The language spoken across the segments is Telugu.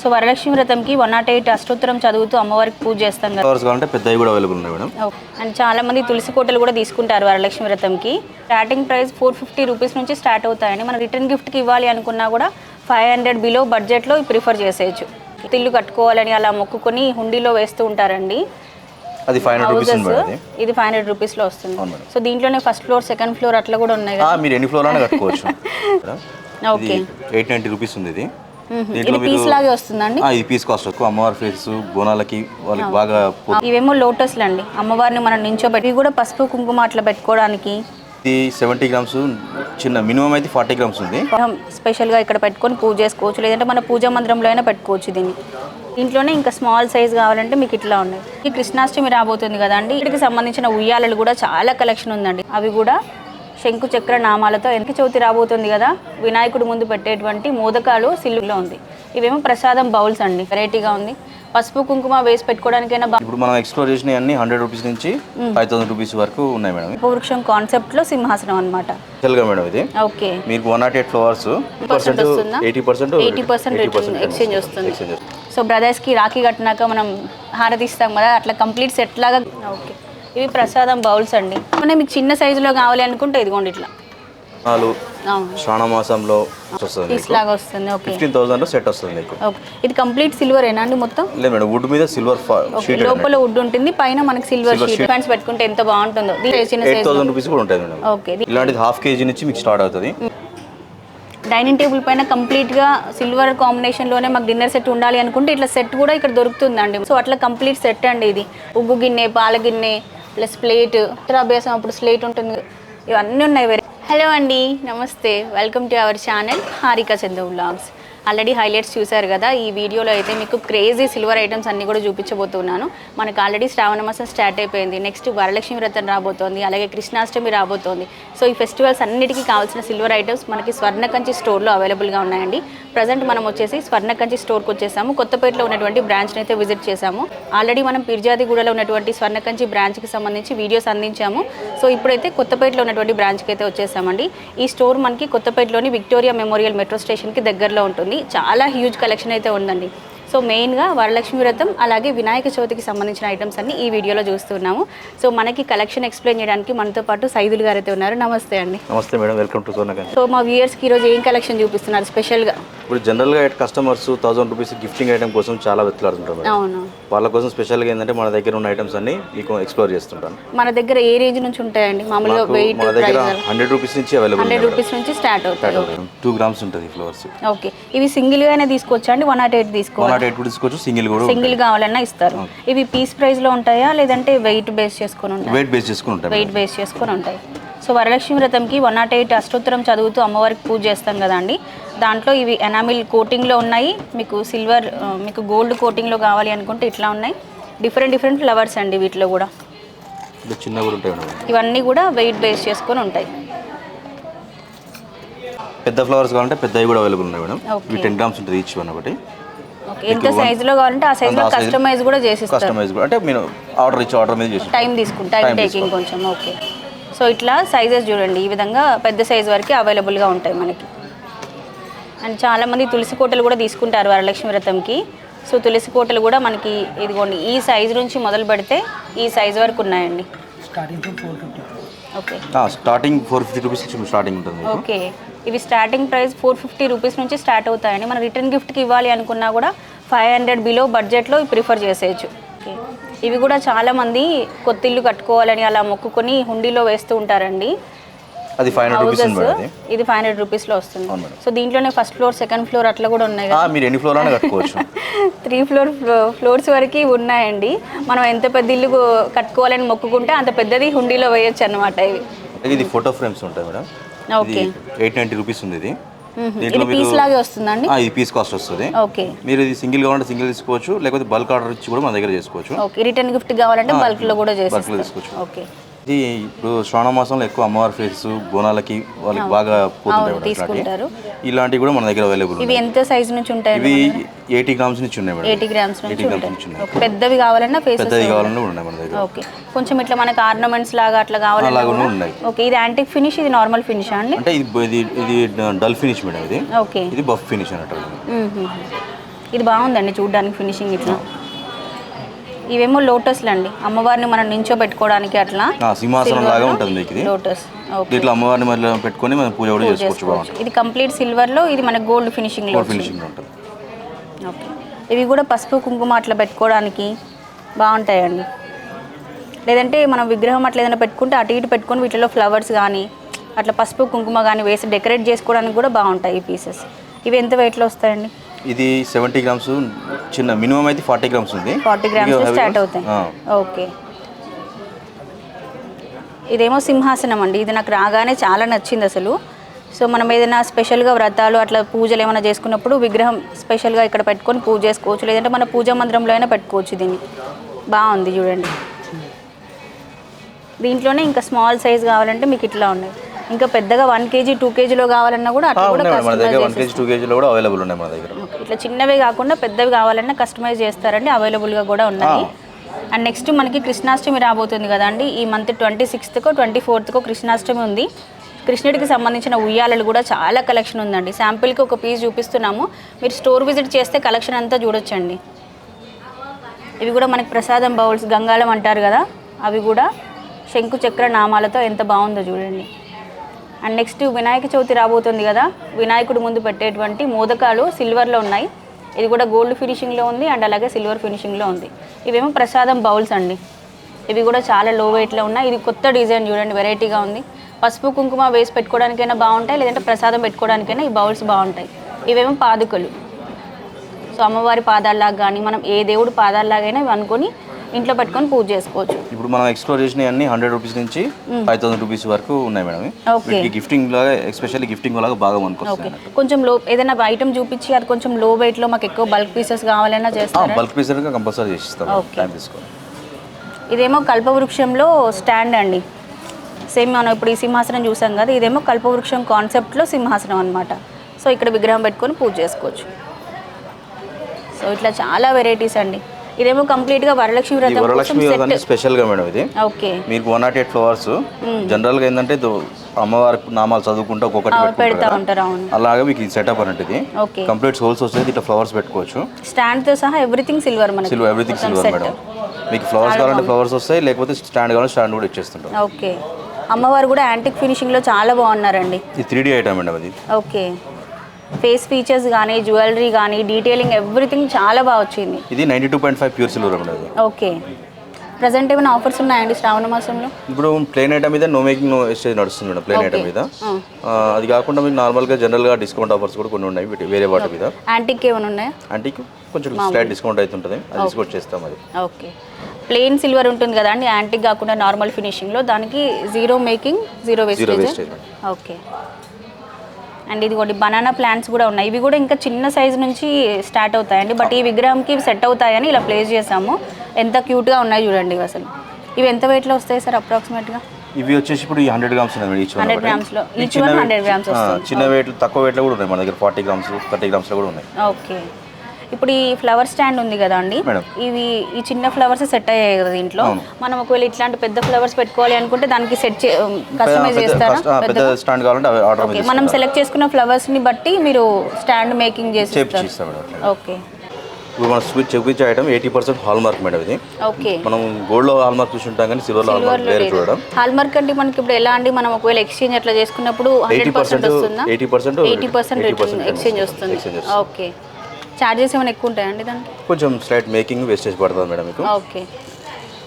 సో వరలక్ష్మి వ్రతంకి 108 అష్టోత్తరం చదువుతూ అమ్మవారికి పూజ చేస్తాం కదా. ఫ్లవర్స్ కావాలంటే పెద్దవి కూడా అవైలబుల్ ఉన్నాయి మేడం. అండ్ చాలా మంది తులసి కోటలు కూడా తీసుకుంటారు వరలక్ష్మి వ్రతంకి. స్టార్టింగ్ ప్రైస్ 450 రూపీస్ నుంచి స్టార్ట్ అవుతాయండి. మనం రిటర్న్ గిఫ్ట్కి ఇవ్వాలి అనుకున్నా కూడా 500 బిలో బడ్జెట్లో ప్రిఫర్ చేసేయచ్చు. ఇల్లు కట్టుకోవాలని అలా మొక్కుకొని హుండీలో వేస్తూ ఉంటారండి. అది 500 రూపీస్ ఉంది. ఇది 500 రూపీస్లో వస్తుంది. సో దీంట్లోనే ఫస్ట్ ఫ్లోర్ సెకండ్ ఫ్లోర్ అట్లా కూడా ఉన్నాయి కదా. మీరు ఎన్ని ఫ్లోర్ అయినా కట్టుకోవచ్చు. ఓకే 890 రూపీస్ ఉంది. ఇది పీస్ లాగే వస్తుందండి. ఇది పీస్ కాస్ట్ ఎక్కువ. అమ్మవారి ఫేస్ బోనాలకి వాళ్ళకి బాగా. ఇవేమో లోటస్లు అండి, అమ్మవారిని మనం నించోబెట్టి కూడా పసుపు కుంకుమ అట్లా పెట్టుకోవడానికి. ఇది 70 గ్రామ్స్, చిన్న మినిమం అయితే 40 గ్రామ్స్ ఉంది. స్పెషల్గా ఇక్కడ పెట్టుకొని పూజ చేసుకోవచ్చు, లేదంటే మన పూజా మందిరంలో అయినా పెట్టుకోవచ్చు దీన్ని. దీంట్లోనే ఇంకా స్మాల్ సైజ్ కావాలంటే మీకు ఇట్లా ఉన్నాయి. ఈ కృష్ణాష్టమి రాబోతుంది కదండి, వీటికి సంబంధించిన ఉయ్యాలలు కూడా చాలా కలెక్షన్ ఉందండి. అవి కూడా శంకు చక్ర నామాలతో. వెనక చవితి రాబోతుంది కదా, వినాయకుడు ముందు పెట్టేటువంటి మోదకాలు సిల్లులో ఉంది. ఇవేమో ప్రసాదం బౌల్స్ అండి, వెరైటీగా ఉంది. పసుపు కుంకుమ వేసి పెట్టుకోవడానికైనా. ఇప్పుడు మనం ఎక్స్ప్లోర్ చేసిన అన్ని 100 రూపీస్ నుంచి 5000 రూపీస్ వరకు ఉన్నాయి మేడం. వృక్షం కాన్సెప్ట్ లో సింహాసనం అనమాట. మేడం ఇది ఓకే. మీకు 108 ఫ్లవర్స్ 80% ఎక్స్చేంజ్ వస్తుంది. సో బ్రదర్స్ కి రాఖీ కట్టినాక మనం హారతి ఇస్తాం కదా, అట్లా కంప్లీట్ సెట్ లాగా. ఓకే, ఇవి ప్రసాదం బౌల్స్ అండి. మీకు చిన్న సైజులో కావాలి అనుకుంటే ఇదిగోండి ఇట్లా శ్రావణ మాసంలో లాగా వస్తుంది. 15,000 సెట్ వస్తుంది మీకు. ఇది కంప్లీట్ సిల్వర్ ఏనా అండి మొత్తం? లేదు మేడం, వుడ్ మీద సిల్వర్ షీట్, లోపల వుడ్ ఉంటుంది, పైన మనకి సిల్వర్ షీట్. ఫ్యాన్స్ పెట్టుకుంటే ఎంత బాగుంటుందో. 8,000 రూపీస్ కూడా ఉంటుంది మేడం. ఓకే, ఇలాంటిది ½ కేజీ నుంచి మీకు స్టార్ట్ అవుతుంది. డైనింగ్ టేబుల్ పైన కంప్లీట్గా సిల్వర్ కాంబినేషన్లోనే మాకు డిన్నర్ సెట్ ఉండాలి అనుకుంటే ఇట్లా సెట్ కూడా ఇక్కడ దొరుకుతుందండి. సో అట్లా కంప్లీట్ సెట్ అండి ఇది. ఉగ్గు గిన్నె, పాల గిన్నె ప్లస్ ప్లేట్, అభ్యాసం అప్పుడు స్లేట్ ఉంటుంది, ఇవన్నీ ఉన్నాయి. హలో అండి, నమస్తే, welcome to our channel Harika Chandu vlogs. Already highlights చూశారు కదా. ఈ వీడియోలో అయితే మీకు క్రేజీ సిల్వర్ ఐటమ్స్ అన్నీ కూడా చూపించబోతున్నాను. మనకు ఆల్రెడీ శ్రావణ మాసం స్టార్ట్ అయిపోయింది. నెక్స్ట్ వరలక్ష్మి వ్రతం రాబోతోంది, అలాగే కృష్ణాష్టమి రాబోతోంది. సో ఈ ఫెస్టివల్స్ అన్నిటికీ కావాల్సిన సిల్వర్ ఐటమ్స్ మనకి స్వర్ణకంచి స్టోర్లో అవైలబుల్గా ఉన్నాయండి. ప్రజెంట్ మనం వచ్చేసి స్వర్ణకంచి స్టోర్కి వచ్చేసాము. కొత్తపేటలో ఉన్నటువంటి బ్రాంచ్ని అయితే విజిట్ చేసాము. ఆల్రెడీ మనం పిర్జాదిగూడలో ఉన్నటువంటి స్వర్ణకంచి బ్రాంచ్కి సంబంధించి వీడియోస్ అందించాము. సో ఇప్పుడైతే కొత్తపేటలో ఉన్నటువంటి బ్రాంచ్కి అయితే వచ్చేసామండి. ఈ స్టోర్ మనకి కొత్తపేటలోని విక్టోరియా మెమోరియల్ మెట్రో స్టేషన్కి దగ్గరలో ఉంటుంది. చాలా హ్యూజ్ కలెక్షన్ అయితే ఉందండి. సో మెయిన్గా వరలక్ష్మి వ్రతం అలాగే వినాయక చవితికి సంబంధించిన ఐటమ్స్ అన్ని ఈ వీడియోలో చూస్తున్నాము. సో మనకి కలెక్షన్ ఎక్స్ప్లెయిన్ చేయడానికి మనతో పాటు సైదుల్ గారు అయితే ఉన్నారు. నమస్తే అండి. నమస్తే madam, welcome to Swarnakanchi. So మా వ్యూయర్స్కి ఈరోజు ఏం కలెక్షన్ చూపిస్తున్నారు స్పెషల్గా? ఇప్పుడు జనరల్గా కస్టమర్స్ 1000 రూపీస్ గిఫ్టింగ్ ఐటమ్ కోసం చాలా వెతులాడుతుంటారు. అవును, వాళ్ళ కోసం స్పెషల్గా ఏంటంటే మన దగ్గర ఉన్న ఐటమ్స్ అన్ని మీకు ఎక్స్ప్లోర్ చేస్తుంటాను. మన దగ్గర ఏ రేంజ్ నుంచి ఉంటాయండి మామూలుగా? వెయిట్ మన దగ్గర 100 రూపీస్ నుంచి అవైలబుల్. 100 రూపీస్ నుంచి స్టార్ట్ అవుతాయి. 2 గ్రామ్స్ ఉంటుంది ఫ్లవర్స్. ఓకే, ఇవి సింగిల్గానే తీసుకోవచ్చా అండి? 108 తీసుకోవాలి. 108 తీసుకోవచ్చు, సింగిల్ కావాలన్నా ఇస్తారు. ఇవి పీస్ ప్రైస్ లో ఉంటాయా లేదంటే వెయిట్ బేస్ చేసుకొని ఉంటాయి? వెయిట్ బేస్ చేసుకొని ఉంటాయి. వెయిట్ బేస్ చేసుకొని ఉంటాయి. సో వరలక్ష్మి వ్రతంకి 108 అష్టోత్తరం చదువుతూ అమ్మవారికి పూజ చేస్తాం కదండి. దాంట్లో ఇవి ఎనామిల్ కోటింగ్లో ఉన్నాయి. మీకు సిల్వర్, మీకు గోల్డ్ కోటింగ్లో కావాలి అనుకుంటే ఇట్లా ఉన్నాయి. డిఫరెంట్ ఫ్లవర్స్ అండి. వీటిలో కూడా చిన్న కూడా ఉంటాయి. ఇవన్నీ కూడా వెయిట్ బేస్ చేసుకొని ఉంటాయి. పెద్ద ఫ్లవర్స్ కావాలంటే పెద్దవి కూడా అవైలబుల్ ఉన్నాయి మేడం. ఇవి 10 గ్రామ్స్ ఉంటుంది ఈచ్ వన్. ఒకటి ఎంత సైజులో కావాలంటే ఆ సైజులో కస్టమైజ్ కూడా చేసిస్తారు. కస్టమైజ్ కూడా అంటే మీరు ఆర్డర్ మీద చేసి టైం టేకింగ్ కొంచెం. ఓకే, సో ఇట్లా సైజెస్ చూడండి, ఈ విధంగా పెద్ద సైజ్ వరకు అవైలబుల్గా ఉంటాయి మనకి. అండ్ చాలామంది తులసి కోటలు కూడా తీసుకుంటారు వరలక్ష్మి వ్రతంకి. సో తులసి కోటలు కూడా మనకి ఇదిగోండి ఈ సైజు నుంచి మొదలు పెడితే ఈ సైజు వరకు ఉన్నాయండి. ఓకే, స్టార్టింగ్ 450 రూపీస్ స్టార్టింగ్ ఉంటుంది. ఓకే, ఇవి స్టార్టింగ్ ప్రైస్ 450 రూపీస్ నుంచి స్టార్ట్ అవుతాయండి. మన రిటర్న్ గిఫ్ట్కి ఇవ్వాలి అనుకున్నా కూడా 500 బిలో బడ్జెట్లో ప్రిఫర్ చేసేయచ్చు. ఓకే, ఇవి కూడా చాలామంది కొత్త ఇల్లు కట్టుకోవాలని అలా మొక్కుకొని హుండీలో వేస్తూ ఉంటారండి. అది 500 రూపీస్ ఉంది. ఇది 500 రూపీస్లో వస్తుంది. సో దీంట్లోనే ఫస్ట్ ఫ్లోర్ సెకండ్ ఫ్లోర్ అట్లా కూడా ఉన్నాయి కదా. మీరు ఎన్ని ఫ్లోర్ అయినా కట్టుకోవచ్చు. 3 ఫ్లోర్స్ వరకు ఉన్నాయండి. మనం ఎంత పెద్ద ఇల్లు కట్టుకోవాలని మొక్కుకుంటే అంత పెద్దది హుండీలో వేయొచ్చు అన్నమాట. ఇది ఫోటో ఫ్రేమ్స్ ఉంటాయి మేడం. ఓకే, 890 రూపీస్ ఉంది. ఇది పీస్ లాగే వస్తుందండి. ఇది పీస్ కాస్ట్ వస్తుంది. ఓకే, మీరు ఇది సింగిల్ కావాలంటే సింగిల్ తీసుకోవచ్చు, లేకపోతే బల్క్ ఆర్డర్ ఇచ్చి కూడా మన దగ్గర చేసుకోవచ్చు. ఓకే, రిటర్న్ గిఫ్ట్ కావాలంటే బల్క్ లో కూడా చేసుకోవచ్చు. ఓకే, ఇది ఇప్పుడు శ్రావణ మాసంలో ఎక్కువ అమ్మవారి ఫేస్ బోనాలకి వాళ్ళకి బాగా తీసుకుంటారు. ఇలాంటివి కూడా మన దగ్గర అవైలబుల్. ఇవి ఎంత సైజ్ నుంచి ఉంటాయి? ఇవి 80 గ్రామ్స్ నుంచి ఉన్నాయి మేడం. 80 గ్రామ్స్ నుంచి ఉంటాయి. పెద్దవి కావాలన్నా పెద్దవి కావాలన్నా ఉన్నాయి మన దగ్గర. ఓకే, కొంచెం ఇట్లా మనకి ఆర్నమెంట్స్ లాగా అట్లా కావాలన్నా ఉన్నాయి. ఓకే, ఇది యాంటిక్ ఫినిష్, ఇది నార్మల్ ఫినిష్ అండి? అంటే ఇది డల్ ఫినిష్ మేడం. ఇది ఓకే, ఇది బఫ్ ఫినిష్ అన్నట్టు. ఇది బాగుందండి చూడడానికి ఫినిషింగ్ ఇట్లా. ఇవేమో లోటస్లు అండి, అమ్మవారిని మనం నించోబెట్టుకోవడానికి అట్లా సింహాసనం లాగా ఉంటుంది మీకు ఇది. లోటస్ ఇట్లా అమ్మవారిని మళ్ళీ పెట్టుకొని మనం పూజ కూడా చేసుకోవచ్చు. బాగుంటుంది. ఇది కంప్లీట్ సిల్వర్లో, ఇది మన గోల్డ్ ఫినిషింగ్లో ఫినిషింగ్ ఉంటుంది. ఓకే, ఇవి కూడా పసుపు కుంకుమ అట్లా పెట్టుకోవడానికి బాగుంటాయండి. లేదంటే మనం విగ్రహం అట్లా ఏదైనా పెట్టుకుంటే అటు ఇటు పెట్టుకొని వీటిలో ఫ్లవర్స్ కానీ అట్లా పసుపు కుంకుమ కానీ వేసి డెకరేట్ చేసుకోవడానికి కూడా బాగుంటాయి ఈ పీసెస్. ఇవి ఎంత వెయిట్లో వస్తాయండి? ఇది 70 గ్రామ్స్, చిన్న మినిమం అయితే 40 గ్రామ్స్ ఉంది. 40 గ్రామ్స్ స్టార్ట్ అవుతాయి. ఓకే, ఇదేమో సింహాసనం అండి. ఇది నాకు రాగానే చాలా నచ్చింది అసలు. సో మనం ఏదైనా స్పెషల్గా వ్రతాలు అట్లా పూజలు ఏమైనా చేసుకున్నప్పుడు విగ్రహం స్పెషల్గా ఇక్కడ పెట్టుకొని పూజ చేసుకోవచ్చు, లేదంటే మన పూజా మందిరంలో అయినా పెట్టుకోవచ్చు. దీన్ని బాగుంది చూడండి. దీంట్లోనే ఇంకా స్మాల్ సైజ్ కావాలంటే మీకు ఇట్లా ఉన్నాయి. ఇంకా పెద్దగా 1 kg 2 kgలో కావాలన్నా కూడా అట్లా కూడా మన దగ్గర 1 kg 2 kgలో కూడా అవైలబుల్ ఉన్నాయి మన దగ్గర. ఇట్లా చిన్నవే కాకుండా పెద్దవి కావాలన్నా కస్టమైజ్ చేస్తారండి, అవైలబుల్గా కూడా ఉన్నాయి. అండ్ నెక్స్ట్ మనకి కృష్ణాష్టమి రాబోతుంది కదండి. ఈ మంత్ 26థ్కో 24థ్కో కృష్ణాష్టమి ఉంది. కృష్ణుడికి సంబంధించిన ఉయ్యాలలు కూడా చాలా కలెక్షన్ ఉందండి. శాంపిల్కి ఒక పీస్ చూపిస్తున్నాము, మీరు స్టోర్ విజిట్ చేస్తే కలెక్షన్ అంతా చూడొచ్చండి. ఇవి కూడా మనకి ప్రసాదం బౌల్స్, గంగాళం అంటారు కదా, అవి కూడా శంకు చక్ర నామాలతో ఎంత బాగుందో చూడండి. అండ్ నెక్స్ట్ వినాయక చవితి రాబోతుంది కదా, వినాయకుడు ముందు పెట్టేటువంటి మోదకాలు సిల్వర్లో ఉన్నాయి. ఇది కూడా గోల్డ్ ఫినిషింగ్లో ఉంది అండ్ అలాగే సిల్వర్ ఫినిషింగ్లో ఉంది. ఇవేమో ప్రసాదం బౌల్స్ అండి. ఇవి కూడా చాలా లో వెయిట్లో ఉన్నాయి. ఇది కొత్త డిజైన్ చూడండి, వెరైటీగా ఉంది. పసుపు కుంకుమ వేసి పెట్టుకోవడానికైనా బాగుంటాయి, లేదంటే ప్రసాదం పెట్టుకోవడానికైనా ఈ బౌల్స్ బాగుంటాయి. ఇవేమో పాదుకలు. సో అమ్మవారి పాదాల్లాగా కానీ మనం ఏ దేవుడు పాదాల్లాగైనా ఇవి అనుకొని ఇంట్లో పెట్టుకొని పూజ చేసుకోవచ్చు. ఇప్పుడు మనం ఎక్స్ప్లోర్ చేసిన అన్ని 100 రూపీస్ నుంచి 5000 రూపీస్ వరకు ఉన్నాయి మేడం. ఓకే, గిఫ్టింగ్ లాగా, ఎస్పెషల్లీ గిఫ్టింగ్ లాగా బాగా మనకొస్తాయి. కొంచెం లో ఏదైనా ఐటమ్ చూపించి అది కొంచెం లో వెయిట్లో మాకు ఎక్కువ బల్క్ పీసెస్ కావాలన్నా చేస్తారా? బల్క్ పీసెస్ కంపల్సరీ చేసిస్తాం. టైం తీసుకోండి. ఇదేమో కల్పవృక్షంలో స్టాండ్ అండి. సేమ్ మనం ఇప్పుడు ఈ సింహాసనం చూసాం కదా, ఇదేమో కల్పవృక్షం కాన్సెప్ట్లో సింహాసనం అనమాట. సో ఇక్కడ విగ్రహం పెట్టుకొని పూజ చేసుకోవచ్చు. సో ఇట్లా చాలా వెరైటీస్ అండి. ఇదేమో కంప్లీట్గా వరలక్ష్మి వ్రతం స్పెషల్గా మేడం ఇది. ఓకే, మీకు 108 ఫ్లవర్స్ జనరల్గా ఏంటంటే అమ్మవారి నామాలు చదువుకుంటూ ఒక్కొక్కటి పెడతా ఉంటారు. అలాగే మీకు సెటప్ అన్నట్టు ఓకే, కంప్లీట్ హోల్స్ వస్తాయి. ఇట్లా ఫ్లవర్స్ పెట్టుకోవచ్చు. స్టాండ్తో సహా ఎవ్రీథింగ్ సిల్వర్, మనకి సిల్వర్, ఎవ్రీథింగ్ సిల్వర్ మేడం. మీకు ఫ్లవర్స్ కావాలంటే ఫ్లవర్స్ వస్తాయి, లేకపోతే స్టాండ్ కావాలంటే స్టాండ్ కూడా ఇచ్చేస్తుంటాం. ఓకే, అమ్మవారు కూడా యాంటిక్ ఫినిషింగ్లో చాలా బాగున్నారండి. ఇది 3D ఐటమ్ మేడం అది. ఓకే, ఫేస్ ఫీచర్స్ కానీ జ్యువెలరీ కానీ డీటెయిలింగ్ ఎవ్రీథింగ్ చాలా బాగా వచ్చింది. ఇది 92.5 pure silver madam. Okay, present ఏమైనా ఆఫర్స్ ఉన్నాయండి శ్రావణ మాసంలో? ఇప్పుడు ప్లేన్ ఐటమ్ మీద నో మేకింగ్ నో ఎక్స్చేంజ్ నడుస్తుంది మేడం. ప్లేన్ ఐటమ్ మీద అది కాకుండా మీకు నార్మల్గా జనరల్గా డిస్కౌంట్ ఆఫర్స్ కూడా కొన్ని ఉన్నాయి వేరే వాటి మీద. యాంటిక్ ఏమైనా ఉన్నాయా? యాంటిక్ కొంచెం స్లైట్ డిస్కౌంట్ అవుతుంటుంది, అది డిస్కౌంట్ చేస్తాం అది. ఓకే, ప్లెయిన్ సిల్వర్ ఉంటుంది కదా అండి, యాంటిక్ కాకుండా నార్మల్ ఫినిషింగ్లో, దానికి zero making zero wastage. Okay, and ఇది ఒకటి బనానా ప్లాంట్స్ కూడా ఉన్నాయి. ఇవి కూడా ఇంకా చిన్న సైజు నుంచి స్టార్ట్ అవుతాయండి, బట్ ఈ విగ్రహంకి సెట్ అవుతాయని ఇలా ప్లేస్ చేసాము. ఎంత క్యూట్గా ఉన్నాయి చూడండి ఇవి అసలు. ఇవి ఎంత వెయిట్లో వస్తాయి సార్ అప్రాక్సిమేట్గా? ఇవి వచ్చేసి ఇప్పుడు 100 గ్రామ్స్ ఉన్నాయి. 100 గ్రామ్స్లో ఈచ్ వన్ 100 గ్రామ్స్ వస్తుంది. చిన్న వెయిట్, తక్కువ వెయిట్లో కూడా ఉన్నాయి మన దగ్గర. 40 గ్రామ్స్ 30 గ్రామ్స్లో కూడా ఉన్నాయి. ఓకే, ఇప్పుడు ఈ ఫ్లవర్ స్టాండ్ ఉంది కదా అండి, ఇవి ఈ చిన్న ఫ్లవర్స్ సెట్ అయ్యాయి కదా దీంట్లో. మనం ఒకవేళ ఇట్లాంటి పెద్ద ఫ్లవర్స్ పెట్టుకోవాలి అనుకుంటే దానికి సెట్ కస్టమైజ్ చేస్తారా? పెద్ద స్టాండ్ కావాలంటే ఆర్డర్ చేస్తాం. మనం సెలెక్ట్ చేసుకున్న ఫ్లవర్స్ ని బట్టి మీరు స్టాండ్ మేకింగ్ చేసి ఇస్తాం మేడం. ఓకే, ఇప్పుడు మనం చూపించే ఐటమ్ 80% హాల్ మార్క్ మేడం ఇది. ఓకే, మనం గోల్డ్ లో హాల్ మార్క్ చూసుంటాం కానీ సిల్వర్ లో హాల్ మార్క్ వేరే చూడడం. హాల్ మార్క్ అంటే మనకి ఇప్పుడు ఎలా అండి, మనం ఒకవేళ ఎక్స్చేంజ్ అట్లా చేసుకున్నప్పుడు 100% వస్తుందా? 80% ఎక్స్చేంజ్ వస్తుంది. ఓకే, చార్జెస్ ఏమైనా ఎక్కువ ఉంటాయండి దానికి? కొంచెం స్లైట్ మేకింగ్ వేస్టేజ్ పడుతుంది మేడం మీకు. ఓకే,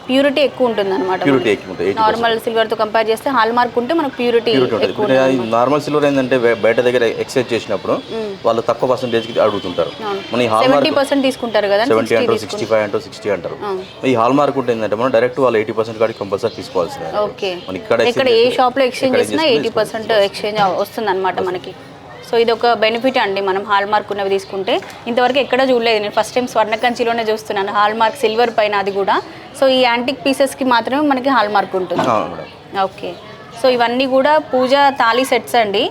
ప్యూరిటీ ఎక్కువ ఉంటుంది అనమాట. ప్యూరిటీ ఎక్కువ ఉంటుంది. నార్మల్ సిల్వర్ తో కంపేర్ చేస్తే హాల్ మార్క్ ఉంటే మనకు ప్యూరిటీ ఎక్కువ ఉంటుంది. నార్మల్ సిల్వర్ ఏంటంటే బయట దగ్గర ఎక్స్చేంజ్ చేసినప్పుడు వాళ్ళు తక్కువ పర్సెంటేజ్ కి అడుగుతుంటారు. మన ఈ హాల్ మార్క్ 70% తీసుకుంటారు కదా, 70 అంటారు, 65 అంటారు, 60 అంటారు. ఈ హాల్ మార్క్ ఉంటే ఏంటంటే మనం డైరెక్ట్ వాళ్ళు 80% కాడికి కంపల్సరీ తీసుకోవాల్సిందే. ఓకే, ఇక్కడ ఏ షాప్ లో ఎక్స్చేంజ్ చేసినా 80% ఎక్స్చేంజ్ వస్తుంది అనమాట మనకి. సో ఇది ఒక బెనిఫిట్ అండి, మనం హాల్ మార్క్ ఉన్నవి తీసుకుంటే. ఇంతవరకు ఎక్కడ చూడలేదు, నేను ఫస్ట్ టైం స్వర్ణకంచిలోనే చూస్తున్నాను హాల్ మార్క్ సిల్వర్ పైన, అది కూడా. సో ఈ యాంటిక్ పీసెస్కి మాత్రమే మనకి హాల్ మార్క్ ఉంటుంది. ఓకే, సో ఇవన్నీ కూడా పూజ తాళీ సెట్స్ అండి.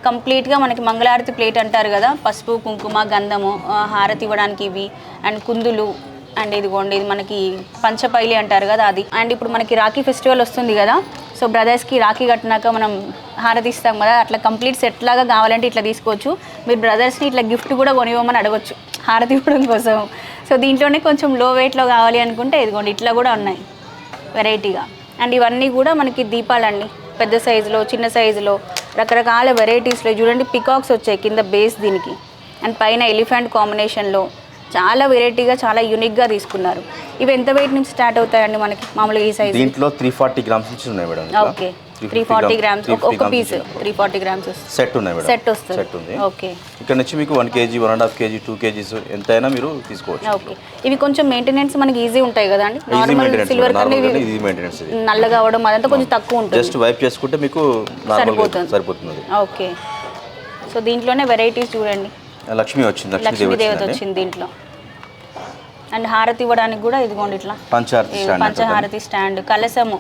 కంప్లీట్గా మనకి మంగళారతి ప్లేట్ అంటారు కదా, పసుపు కుంకుమ గంధము హారతి ఇవ్వడానికి ఇవి, అండ్ కుందులు, అండ్ ఇదిగోండి ఇది మనకి పంచపైలి అంటారు కదా అది. అండ్ ఇప్పుడు మనకి రాఖీ ఫెస్టివల్ వస్తుంది కదా, సో బ్రదర్స్కి రాఖీ కట్టినాక మనం హారతి ఇస్తాం కదా, అట్లా కంప్లీట్ సెట్ లాగా కావాలంటే ఇట్లా తీసుకోవచ్చు. మీరు బ్రదర్స్ని ఇట్లా గిఫ్ట్ కూడా కొనివ్వమని అడగచ్చు, హారతి ఇవ్వడం కోసం. సో దీంట్లోనే కొంచెం లో వెయిట్లో కావాలి అనుకుంటే ఇదిగోండి ఇట్లా కూడా ఉన్నాయి వెరైటీగా. అండ్ ఇవన్నీ కూడా మనకి దీపాలండి, పెద్ద సైజులో చిన్న సైజులో రకరకాల వెరైటీస్లో. చూడండి పికాక్స్ వచ్చాయి కింద బేస్ దీనికి, అండ్ పైన ఎలిఫెంట్ కాంబినేషన్లో చాలా వెరైటీగా చాలా యూనిక్గా తీసుకున్నారు. ఇవి ఎంత వెయిట్ నుంచి స్టార్ట్ అవుతాయండి మనకి మామూలుగా ఈ సైజ్? దీంట్లో 340 గ్రామ్స్ నుంచి ఉన్నాయి మేడం. ఓకే 340 గ్రామ్స్ ఒక పీస్ 340 గ్రామ్స్ సెట్ ఉన్నాయి మేడం. సెట్ వస్తుంది. సెట్ ఉంది. ఓకే. ఇక్కడ నుంచి మీకు 1 kg 1.5 kg 2 kgs ఎంతైనా మీరు తీసుకోవచ్చు. ఓకే. ఇవి కొంచెం మెయింటెనెన్స్ మనకి ఈజీ ఉంటాయి కదా అండి. నార్మల్ సిల్వర్ కన్నా ఈజీ మెయింటెనెన్స్, నల్లగా అవడం అదంతా కొంచెం తక్కువ ఉంటుంది. జస్ట్ వైప్ చేసుకుంటే మీకు నార్మల్ సరిపోతుంది. ఓకే. సో దీంట్లోనే వెరైటీస్ చూడండి. లక్ష్మి వచ్చింది, లక్ష్మీదేవత వచ్చింది దీంట్లో. అండ్ హారతి ఇవ్వడానికి కూడా ఇదిగోండి ఇట్లా పంచహారతి స్టాండ్, కలశము,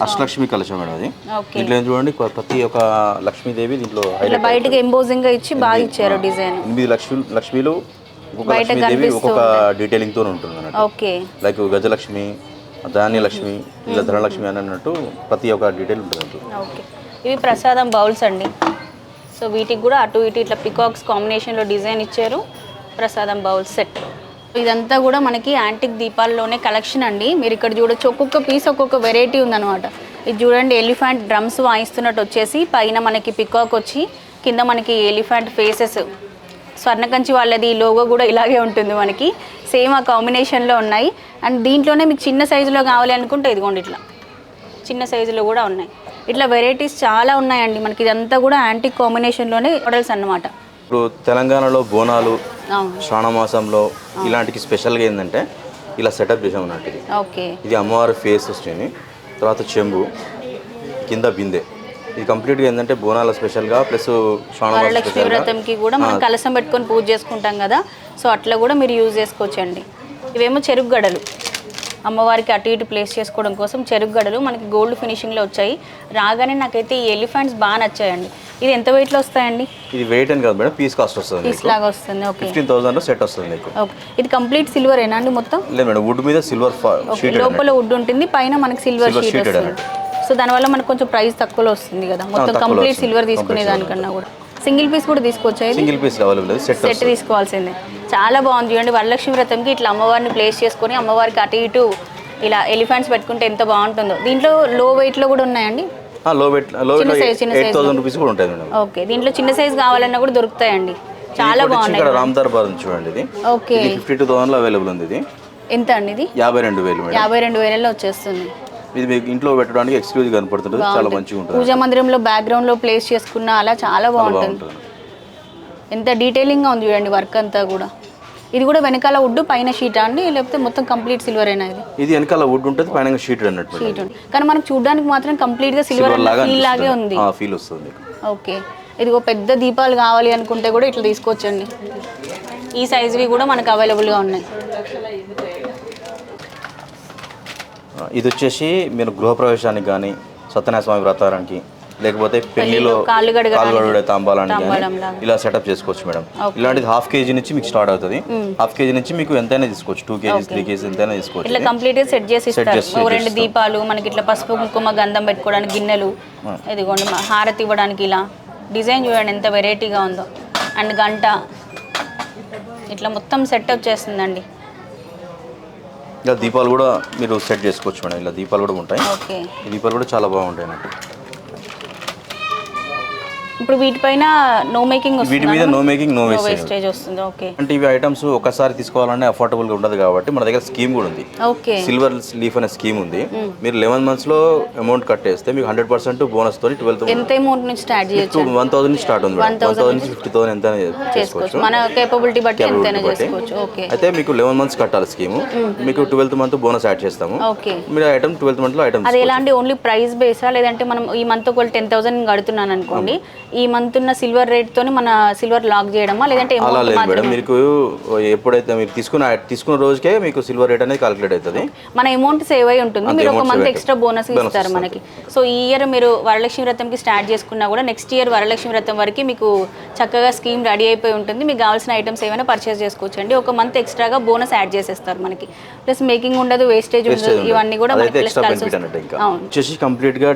అష్టలక్ష్మి కలశం మేడం అది. దీంట్లో ఏం చూడండి ప్రతి ఒక్క లక్ష్మీదేవి దీంట్లో బయటకి ఎంబోజింగ్ గా ఇచ్చి బాగా ఇచ్చారు డిజైన్. 8 లక్ష్మీలు ఒక్కొక్క లక్ష్మీదేవి ఒక్కొక్క డీటెయిలింగ్ తో ఉంటుంది అన్నట్టు. ఓకే. లైక్ గజలక్ష్మి, ధాన్యలక్ష్మి, ఇలా ధనలక్ష్మి అని అన్నట్టు ప్రతి ఒక్క డీటెయిల్ ఉంటుంది. ఓకే. ఇవి ప్రసాదం బౌల్స్ అండి. సో వీటికి కూడా అటు ఇటు ఇట్లా పికాక్స్ కాంబినేషన్లో డిజైన్ ఇచ్చారు. ప్రసాదం బౌల్ సెట్. ఇదంతా కూడా మనకి యాంటిక్ దీపాల్లోనే కలెక్షన్ అండి. మీరు ఇక్కడ చూడొచ్చు ఒక్కొక్క పీస్ ఒక్కొక్క వెరైటీ ఉందన్నమాట. ఇది చూడండి ఎలిఫెంట్ డ్రమ్స్ వాయిస్తున్నట్టు వచ్చేసి పైన మనకి పికాక్ వచ్చి కింద మనకి ఎలిఫెంట్ ఫేసెస్, స్వర్ణకంచి వాళ్ళది లోగో కూడా ఇలాగే ఉంటుంది మనకి, సేమ్ ఆ కాంబినేషన్లో ఉన్నాయి. అండ్ దీంట్లోనే మీకు చిన్న సైజులో కావాలి అనుకుంటే ఇదిగోండి ఇట్లా చిన్న సైజులో కూడా ఉన్నాయి. ఇట్లా వెరైటీస్ చాలా ఉన్నాయండి మనకి. ఇదంతా కూడా యాంటిక్ కాంబినేషన్లోనే మోడల్స్ అన్నమాట. ఇప్పుడు తెలంగాణలో బోనాలు శ్రావణమాసంలో ఇలాంటికి స్పెషల్గా ఏంటంటే ఇలా సెటప్ చేసాం అన్నట్టు. ఓకే. ఇది అమ్మవారి ఫేస్ వచ్చింది, తర్వాత చెంబు, కింద బిందె. ఇది కంప్లీట్గా ఏంటంటే బోనాల స్పెషల్గా ప్లస్ వరలక్ష్మి వ్రతంకి కూడా మనం కలసం పెట్టుకొని పూజ చేసుకుంటాం కదా, సో అట్లా కూడా మీరు యూజ్ చేసుకోవచ్చండి. ఇవేమో చెరుకు గడలు, అమ్మవారికి అటు ఇటు ప్లేస్ చేసుకోవడం కోసం చెరుకు గడలు మనకి గోల్డ్ ఫినిషింగ్లో వచ్చాయి. రాగానే నాకైతే ఈ ఎలిఫెంట్స్ బాగా నచ్చాయండి. ఇది ఎంత వెయిట్లో వస్తాయండి? ఇది వెయిట్ అని కాదు మేడం, పీస్ కాస్ట్ వస్తుంది. పీస్ లాగా వస్తుంది. ఓకే. 15,000 సెట్ వస్తుంది మీకు. ఓకే. ఇది కంప్లీట్ సిల్వర్ ఏనా అండి మొత్తం? లేదు మేడం, వుడ్ మీద సిల్వర్ షీట్, లోపల వుడ్ ఉంటుంది, పైన మనకి సిల్వర్ షీట్ వస్తుంది. సో దానివల్ల మనకు కొంచెం ప్రైస్ తక్కువలో వస్తుంది కదా, మొత్తం కంప్లీట్ సిల్వర్ తీసుకునే దానికన్నా కూడా. సింగిల్ పీస్ కూడా తీసుకోవచ్చా? సింగిల్ పీస్ అవైలబుల్, సెట్ తీసుకోవాల్సిందే. చాలా బాగుంది చూడండి. వరలక్ష్మి వ్రతంకి ఇట్లా అమ్మవారిని ప్లేస్ చేసుకొని అమ్మవారికి అటు ఇటు ఇలా ఎలిఫెంట్స్ పెట్టుకుంటే ఎంత బాగుంటుందో. దీంట్లో లో వెయిట్లో కూడా ఉన్నాయండి. లో వెయిట్ 8,000 రూపీస్ కూడా ఉంటుంది మేడం. ఓకే. దీంట్లో చిన్న సైజ్ కావాలన్నా కూడా దొరుకుతాయండి. చాలా బాగున్నాయి. ఇక్కడ రామ్ దర్బార్ చూడండి, ఇది ఓకే 52,000 అవైలబుల్ ఉంది. ఇది ఎంత అండి? ఇది 52,000 మేడం. 52,000లో వచ్చేస్తుంది. ఇది మీకు ఇంట్లో పెట్టడానికి ఎక్స్క్లూజివ్ కనపడుతుంది, చాలా మంచిగా ఉంటుంది. పూజా మందిరంలో బ్యాక్గ్రౌండ్ లో ప్లేస్ చేసుకున్న అలా చాలా బాగుంటుంది. ఎంత డీటెయిలింగ్ గా ఉంది చూడండి వర్క్ అంతా కూడా. ఇది కూడా వెనకాల వుడ్ పైన షీట్ అండి, లేకపోతే మొత్తం కంప్లీట్ సిల్వర్ అయినా? ఇది వెనకాల వుడ్ ఉంటుంది, పైన షీట్ అన్నట్టు. షీట్ ఉంది కానీ మనకు చూడడానికి మాత్రం కంప్లీట్ గా సిల్వర్ ఫీల్ లాగే ఉంది. ఫీల్ వస్తుంది. ఓకే. ఇదిగో పెద్ద దీపాలు కావాలి అనుకుంటే కూడా ఇట్లా తీసుకోవచ్చండి. ఈ సైజువి కూడా మనకు అవైలబుల్గా ఉన్నాయి. ఇది వచ్చేసి మీరు గృహప్రవేశానికి కానీ సత్యనారాయణ స్వామి వ్రతానికి లేకపోతే పెళ్లిలో కాళ్ళు కడుగుడే తాంబాలానికి ఇలా సెటప్ చేసుకోవచ్చు మేడం. ఇలాంటిది 1/2 kg నుంచి మీకు స్టార్ట్ అవుతుంది. 1/2 kg నుంచి మీకు ఎంతైనా తీసుకోవచ్చు, 2 kgs 3 kgs ఎంతైనా తీసుకోవచ్చు. ఇట్లా కంప్లీట్ గా సెట్ చేసి ఇస్తారు. 2 దీపాలు మనకి ఇట్లా పసుపు కుంకుమ గంధం పెట్టుకోవడానికి గిన్నెలు, ఇదిగోండి హారతి ఇవ్వడానికి ఇలా డిజైన్ చూడండి ఎంత వెరైటీగా ఉందో. అండ్ గంట ఇట్లా మొత్తం సెట్ వచ్చేస్తుందండి. ఇలా దీపాలు కూడా మీరు సెట్ చేసుకోవచ్చు మేడం. ఇలా దీపాలు కూడా ఉంటాయి. ఓకే. ఈ దీపాలు కూడా చాలా బాగుంటాయి అన్నట్టు. ఇప్పుడు వీటిపైన నో మేకింగ్ వస్తుంది, వీటి మీద నో మేకింగ్ నో వేస్టేజ్ వస్తుంది. ఓకే. అంటే ఇవి ఐటమ్స్ ఒకసారి తీసుకోవాలంటే అఫోర్డబుల్ గా ఉండదు కాబట్టి మన దగ్గర స్కీమ్ కూడా ఉంది. ఓకే. సిల్వర్ లీఫ్ అనే స్కీమ్ ఉంది. మీరు 11 months లో అమౌంట్ కట్టేస్తే మీకు 100% బోనస్ తోని 12,000 ఎంత అమౌంట్ నుంచి స్టార్ట్ చేయొచ్చు? 1,000 నుంచి స్టార్ట్ ఉంది. 1,000 నుంచి 50,000 ఎంత చేసుకోవచ్చు, మన కేపబిలిటీ బట్టి ఎంతైనా చేసుకోవచ్చు. ఓకే. అయితే మీకు 11 months కట్టాలి స్కీమ్. మీకు 12th month బోనస్ యాడ్ చేస్తాము. ఓకే. మీరు ఐటమ్ 12th month లో ఐటమ్ అది ఎలాంటి ఓన్లీ ప్రైస్ బేసా, లేదంటే మనం ఈ మంత్ ఒకవేళ 10,000 కడుతున్నాను అనుకోండి, ఈ మంత్ ఉన్న సిల్వర్ రేట్ తోని మన సిల్వర్ లాక్ చేయడమా, లేదంటే అలా లేదు మేడం. మీకు ఎప్పుడైతే మీరు తీసుకున్న రోజుకే మీకు సిల్వర్ రేట్ అనేది కాలిక్యులేట్ అవుతుంది. మన అమౌంట్ సేవ్ అయి ఉంటుంది. మీరు ఒక మంత్ ఎక్స్ట్రా బోనస్ ఇస్తారు మనకి. సో ఈ ఇయర్ మీరు వరలక్ష్మి వ్రతంకి స్టార్ట్ చేసుకున్నా కూడా నెక్స్ట్ ఇయర్ వరలక్ష్మి వ్రతం వరకు మీకు చక్కగా స్కీమ్ రెడీ అయిపోయి ఉంటుంది. మీకు కావాల్సిన ఐటమ్స్ ఏమైనా పర్చేస్ చేసుకోవచ్చు అండి. ఒక మంత్ ఎక్స్ట్రాగా బోనస్ యాడ్ చేసేస్తారు మనకి. ప్లస్ మేకింగ్ ఉండదు, వేస్టేజ్ ఉండదు, ఇవన్నీ కూడా వచ్చేసి కంప్లీట్ గా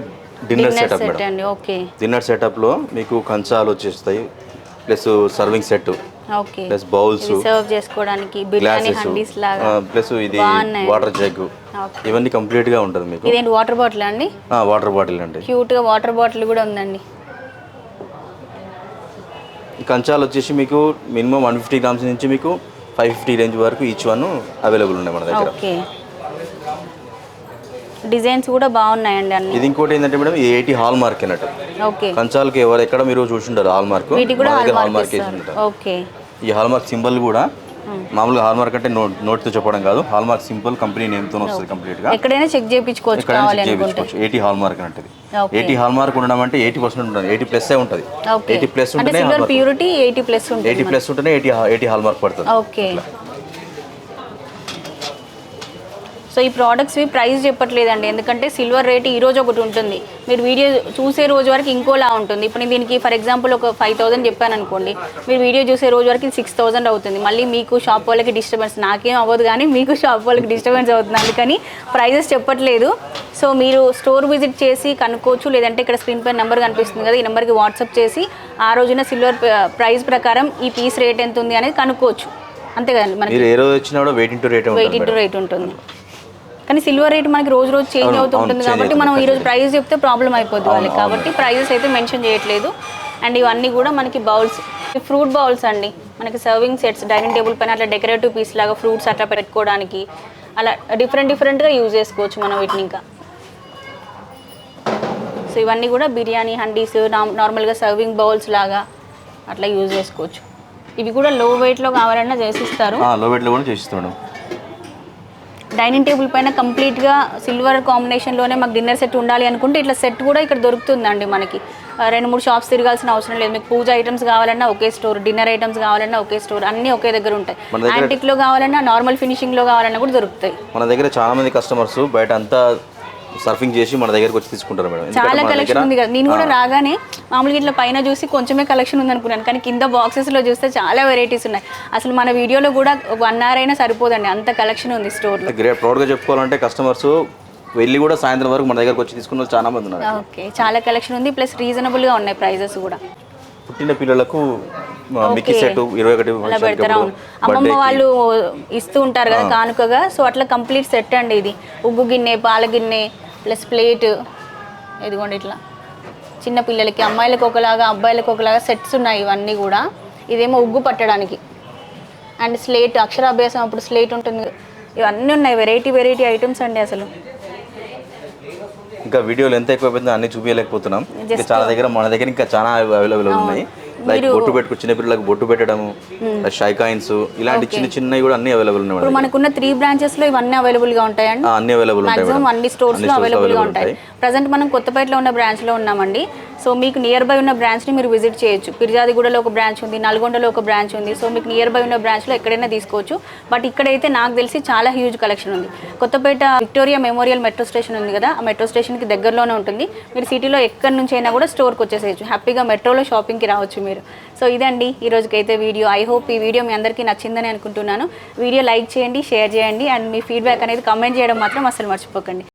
dinner setup madam. Okay. Dinner setup లో మీకు కంచాలు వచ్చేస్తాయి, plus serving set, okay plus bowls, serve చేసుకోవడానికి బిర్యానీ హండీస్ లాగా, ప్లస్ ఇది వాటర్ జగ్, ఇవన్నీ కంప్లీట్ గా ఉంటుంది మీకు. ఇదేంటి వాటర్ బాటిల్ అండి? వాటర్ బాటిల్ అండి. క్యూట్ గా వాటర్ బాటిల్ కూడా ఉందండి. ఈ కంచాలు వచ్చేసి మీకు మినిమం 150 గ్రామ్స్ నుంచి మీకు 550 రేంజ్ వరకు ఈచ్ వన్ అవైలబుల్ ఉన్నాయి మన దగ్గర. ఓకే, డిజైన్స్ కూడా బాగున్నాయండి అన్ని. ఇది ఇంకోటి ఏంటంటే మేడం 80 హాల్ మార్క్ అన్నట్టు. ఓకే, కంచాలకి ఎక్కడ మీరు చూసుంటారు హాల్ మార్క్, హాల్ మార్క్ వేసి ఉంటారు. ఓకే, ఈ హాల్ మార్క్ సింబల్ కూడా మామూలుగా హాల్ మార్క్ అంటే నోట్తో చెప్పడం కాదు, హాల్ మార్క్ సింపుల్ కంపెనీ నేమ్తో వస్తుంది కంప్లీట్ గా. ఎక్కడైనా చెక్ చేయించుకోవచ్చు, కావాలి అనుకుంటే. 80 హాల్ మార్క్ అంటే 80 హాల్ మార్క్ ఉండడం అంటే 80% ఉంటుంది, 80 ప్లస్ ఉంటుంది. 80 ప్లస్ అంటే సిల్వర్ ప్యూరిటీ 80 ప్లస్ ఉంటుంది. 80 ప్లస్ ఉంటేనే 80 హాల్ మార్క్ పడుతుంది. ఓకే, సో ఈ ప్రోడక్ట్స్ ప్రైస్ చెప్పట్లేదండి, ఎందుకంటే సిల్వర్ రేట్ ఈ రోజు ఒకటి ఉంటుంది, మీరు వీడియో చూసే రోజు వరకు ఇంకోలా ఉంటుంది. ఇప్పుడు దీనికి ఫర్ ఎగ్జాంపుల్ ఒక 5000 చెప్పాను అనుకోండి, మీరు వీడియో చూసే రోజు వరకు 6000 అవుతుంది. మళ్ళీ మీకు షాప్ వాళ్ళకి డిస్టర్బెన్స్, నాకేం అవ్వదు కానీ మీకు షాప్ వాళ్ళకి డిస్టర్బెన్స్ అవుతుంది, అందుకని ప్రైజెస్ చెప్పట్లేదు. సో మీరు స్టోర్ విజిట్ చేసి కనుక్కోవచ్చు, లేదంటే ఇక్కడ స్క్రీన్ పై నెంబర్ కనిపిస్తుంది కదా, ఈ నెంబర్కి వాట్సాప్ చేసి ఆ రోజున సిల్వర్ ప్రైస్ ప్రకారం ఈ పీస్ రేట్ ఎంత ఉంది అనేది కనుక్కోవచ్చు. అంతే కదండి, మనకి ఏ రోజు వచ్చినా కూడా వెయిట్ ఇంటూ రేట్ ఉంటుంది. కానీ సిల్వర్ రేట్ మనకి రోజు రోజు చేంజ్ అవుతూ ఉంటుంది కాబట్టి మనం ఈరోజు ప్రైస్ చెప్తే ప్రాబ్లం అయిపోద్ది వాళ్ళకి, కాబట్టి ప్రైజెస్ అయితే మెన్షన్ చేయట్లేదు. అండ్ ఇవన్నీ కూడా మనకి బౌల్స్, ఫ్రూట్ బౌల్స్ అండి, మనకి సర్వింగ్ సెట్స్, డైనింగ్ టేబుల్ పైన అట్లా డెకరేటివ్ పీస్ లాగా ఫ్రూట్స్ అట్లా పెట్టుకోవడానికి, అలా డిఫరెంట్గా యూజ్ చేసుకోవచ్చు మనం వీటిని. ఇంకా సో ఇవన్నీ కూడా బిర్యానీ హండీస్, నార్మల్గా సర్వింగ్ బౌల్స్ లాగా అట్లా యూజ్ చేసుకోవచ్చు. ఇవి కూడా లో వెయిట్లో కావాలన్నా చేసిస్తారు, లో వెయిట్లో కూడా చేసిస్తాడు. డైనింగ్ టేబుల్ పైన కంప్లీట్గా సిల్వర్ కాంబినేషన్లోనే మాకు డిన్నర్ సెట్ ఉండాలి అనుకుంటే ఇట్లా సెట్ కూడా ఇక్కడ దొరుకుతుందండి మనకి. 2-3 షాప్స్ తిరగాల్సిన అవసరం లేదు. మీకు పూజ ఐటమ్స్ కావాలన్నా ఒకే స్టోర్, డిన్నర్ ఐటమ్స్ కావాలన్నా ఒకే స్టోర్, అన్నీ ఒకే దగ్గర ఉంటాయి. యాంటిక్లో కావాలన్నా, నార్మల్ ఫినిషింగ్లో కావాలన్నా కూడా దొరుకుతాయి. మన దగ్గర చాలా మంది కస్టమర్స్ బయట అంతా సర్ఫింగ్ చేసి మన దగ్గరికి వచ్చి తీసుకుంటారు మేడం. చాలా కలెక్షన్ ఉంది కదా, నేను కూడా రాగానే మామూలుగా ఇట్లా పైన చూసి కొంచెమే కలెక్షన్ ఉంది అనుకున్నాను, కానీ కింద బాక్సెస్లో చూస్తే చాలా వెరైటీస్ ఉన్నాయి. అసలు మన వీడియోలో కూడా 1 hour అయినా సరిపోదండి, అంత కలెక్షన్ ఉంది స్టోర్లో. ప్రౌడ్గా చెప్పుకోవాలంటే కస్టమర్స్ వెళ్ళి కూడా సాయంత్రం వరకు మన దగ్గరకు వచ్చి తీసుకున్న చాలా మంది ఉన్నారు. ఓకే, చాలా కలెక్షన్ ఉంది, ప్లస్ రీజనబుల్గా ఉన్నాయి ప్రైజెస్ కూడా. పుట్టిన పిల్లలకు మిక్కీ సెట్ 21 అమ్మమ్మ వాళ్ళు ఇస్తూ ఉంటారు కదా కానుకగా, సో అట్లా కంప్లీట్ సెట్ అండి ఇది. ఉగ్గు గిన్నె, పాల గిన్నె ప్లస్ ప్లేట్, ఇదిగోండి ఇట్లా చిన్న పిల్లలకి, అమ్మాయిలకు ఒకలాగా అబ్బాయిలకు ఒకలాగా సెట్స్ ఉన్నాయి ఇవన్నీ కూడా. ఇదేమో ఉగ్గు పట్టడానికి, అండ్ స్లేట్, అక్షరాభ్యాసం అప్పుడు స్లేట్ ఉంటుంది, ఇవన్నీ ఉన్నాయి. వెరైటీ ఐటమ్స్ అండి అసలు. ఇంకా వీడియోలు ఎంత ఎక్కువైపోయిందో అన్ని చూపించలేకపోతున్నాం, చాలా దగ్గర మన దగ్గర ఇంకా చాలా అవైలబుల్ ఉన్నాయి. లైక్ బొట్టు పెట్టుకు చిన్న పిల్లలకు బొట్టు పెట్టడము, షై కాయిన్స్, ఇలాంటి చిన్నవి కూడా అన్ని అవైలబుల్ ఉన్నాయి. ఇప్పుడు మనకున్న 3 branches లో ఇవన్నీ అవైలబుల్ గా ఉంటాయండి, అన్ని అవైలబుల్ ఉంటాయి, మాక్సిమం అన్ని స్టోర్స్ లో అవైలబుల్ గా ఉంటాయి. ప్రజెంట్ మనం కొత్తపేటలో ఉన్న బ్రాంచ్ లో ఉన్నామండి. సో మీకు నియర్ బై ఉన్న బ్రాంచ్ ని మీరు విజిట్ చేయొచ్చు. పిర్జాదిగూడలో ఒక బ్రాంచ్ ఉంది, నల్గొండలో ఒక బ్రాంచ్ ఉంది. సో మీకు నియర్ బై ఉన్న బ్రాంచ్ లో ఎక్కడైనా తీసుకోవచ్చు. బట్ ఇక్కడైతే నాకు తెలిసి చాలా హ్యూజ్ కలెక్షన్ ఉంది. Kothapet Victoria Memorial metro station ఉంది కదా, ఆ మెట్రో స్టేషన్ కి దగ్గరలోనే ఉంటుంది. మీరు సిటీలో ఎక్కడి నుంచి అయినా కూడా స్టోర్కి వచ్చేసేయచ్చు, హ్యాపీగా మెట్రోలో షాపింగ్కి రావచ్చు మీరు. సో ఇదండి ఈ రోజుకైతే వీడియో. ఐ హోప్ ఈ వీడియో మీ అందరికీ నచ్చిందని అనుకుంటున్నాను. వీడియో లైక్ చేయండి, షేర్ చేయండి, అండ్ మీ ఫీడ్బ్యాక్ అనేది కామెంట్ చేయడం మాత్రం అసలు మర్చిపోకండి.